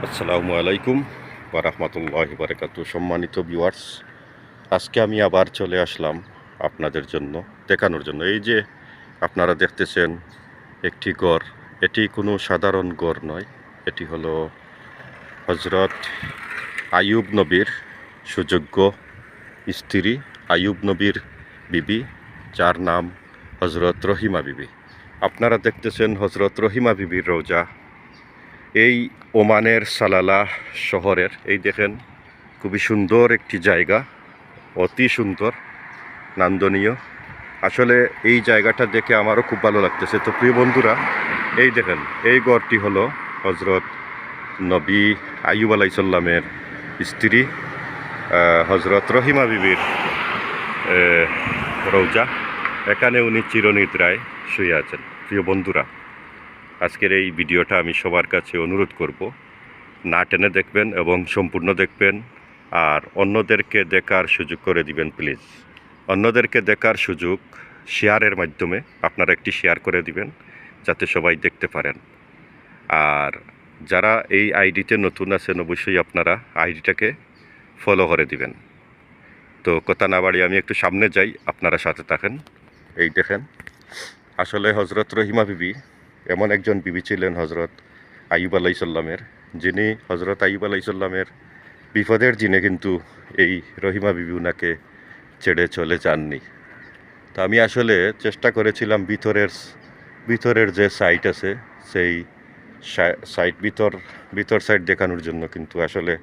আসসালামু আলাইকুম ওয়া রাহমাতুল্লাহি ওয়া বারাকাতুহু। সম্মানিত ভিউয়ার্স, আজকে আমি আবার চলে আসলাম আপনাদের জন্য দেখানোর জন্য। এই যে আপনারা দেখতেছেন একটি গড়, এটি কোনো সাধারণ গড় নয়। এটি হলো হযরত আইয়ুব নবীর সুযোগ্য স্ত্রী আইয়ুব নবীর বিবি, যার নাম হযরত রহিমা বিবি। আপনারা দেখতেছেন হযরত রহিমা বিবির রওজা। এই ওমানের সালালাহ শহরের, এই দেখেন, খুবই সুন্দর একটি জায়গা, অতি সুন্দর, নান্দনীয়। আসলে এই জায়গাটা দেখে আমারও খুব ভালো লাগতেছে। তো প্রিয় বন্ধুরা, এই দেখেন, এই ঘরটি হলো হযরত নবী আইয়ুব আলাইহিসসালামের স্ত্রী হযরত রহিমা বিবির রওজা। এখানে উনি চিরনিদ্রায় শুয়ে আছেন। প্রিয় বন্ধুরা, আজকের এই ভিডিওটা আমি সবার কাছে অনুরোধ করব, না টেনে দেখবেন এবং সম্পূর্ণ দেখবেন, আর অন্যদেরকে দেখার সুযোগ করে দিবেন প্লিজ। অন্যদেরকে দেখার সুযোগ শেয়ারের মাধ্যমে আপনারা একটি শেয়ার করে দিবেন, যাতে সবাই দেখতে পারেন। আর যারা এই আইডিতে নতুন আছেন, অবশ্যই আপনারা আইডিটাকে ফলো করে দিবেন। তো কথা না বাড়িয়ে আমি একটু সামনে যাই, আপনারা সাথে থাকেন। এই দেখেন, আসলে হযরত রহিমা বিবি এমন একজন বিবি ছিলেন হযরত আইয়ুব আলাইহিসসালামের, যিনি হযরত আইয়ুব আলাইহিসসালামের বিপদের দিনে কিন্তু এই রহিমা বিবি উনাকে ছেড়ে চলে যাননি। তো আমি আসলে চেষ্টা করেছিলাম ভিতরের যে সাইট আছে সেই সাইট ভিতর সাইড দেখানোর জন্য, কিন্তু আসলে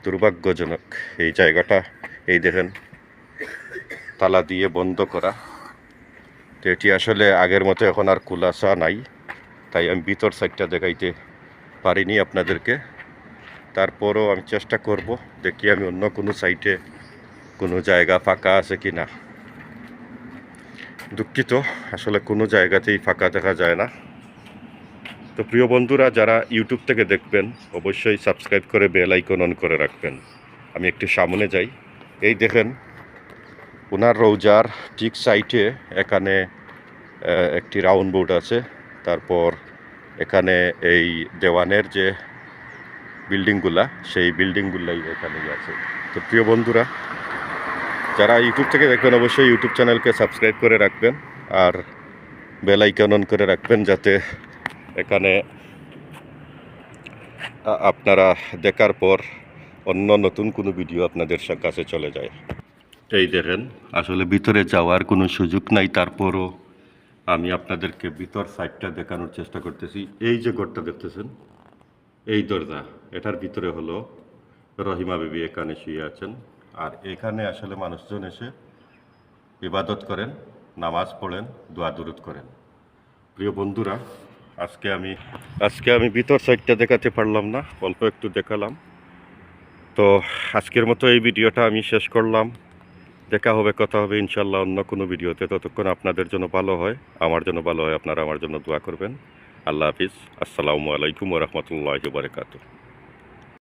দুর্ভাগ্যজনক এই জায়গাটা, এই দেখেন, তালা দিয়ে বন্ধ করা। তো এটি আসলে আগের মতো এখন আর খোলাসা নাই, তাই আমি ভিতর সাইডটা দেখাইতে পারিনি আপনাদেরকে। তারপরও আমি চেষ্টা করব, দেখি আমি অন্য কোনো সাইটে কোনো জায়গা ফাঁকা আছে কি না। দুঃখিত, আসলে কোনো জায়গাতেই ফাঁকা দেখা যায় না। তো প্রিয় বন্ধুরা, যারা ইউটিউব থেকে দেখবেন, অবশ্যই সাবস্ক্রাইব করে বেল আইকন অন করে রাখবেন। আমি একটু সামনে যাই। এই দেখেন, ওনার রওজার ঠিক সাইটে এখানে একটি রাউন্ড বোর্ড আছে। তারপর এখানে এই দেওয়ানের যে বিল্ডিংগুলা, সেই বিল্ডিংগুলাই এখানেই আছে। তো প্রিয় বন্ধুরা, যারা ইউটিউব থেকে দেখবেন, অবশ্যই ইউটিউব চ্যানেলকে সাবস্ক্রাইব করে রাখবেন আর বেল আইকন অন করে রাখবেন, যাতে এখানে আপনারা দেখার পর অন্য নতুন কোনো ভিডিও আপনাদের কাছে চলে যায়। এই দেখেন, আসলে ভিতরে যাওয়ার কোনো সুযোগ নাই, তারপরও আমি আপনাদেরকে ভিতর সাইডটা দেখানোর চেষ্টা করতেছি। এই যে ঘরটা দেখতেছেন, এই দরজা, এটার ভিতরে হলো রহিমা বিবি এখানে শুয়ে আছেন। আর এখানে আসলে মানুষজন এসে ইবাদত করেন, নামাজ পড়েন, দোয়া দুরুদ করেন। প্রিয় বন্ধুরা, আজকে আমি ভিতর সাইডটা দেখাতে পারলাম না, অল্প একটু দেখালাম। তো আজকের মতো এই ভিডিওটা আমি শেষ করলাম। দেখা হবে, কথা হবে ইনশাল্লাহ অন্য কোনো ভিডিওতে। ততক্ষণ আপনাদের জন্য ভালো হয়, আমার জন্য ভালো হয়, আপনারা আমার জন্য দোয়া করবেন। আল্লাহ হাফিজ। আসসালামু আলাইকুম ওয়া রাহমাতুল্লাহি ওয়া বারাকাতুহু।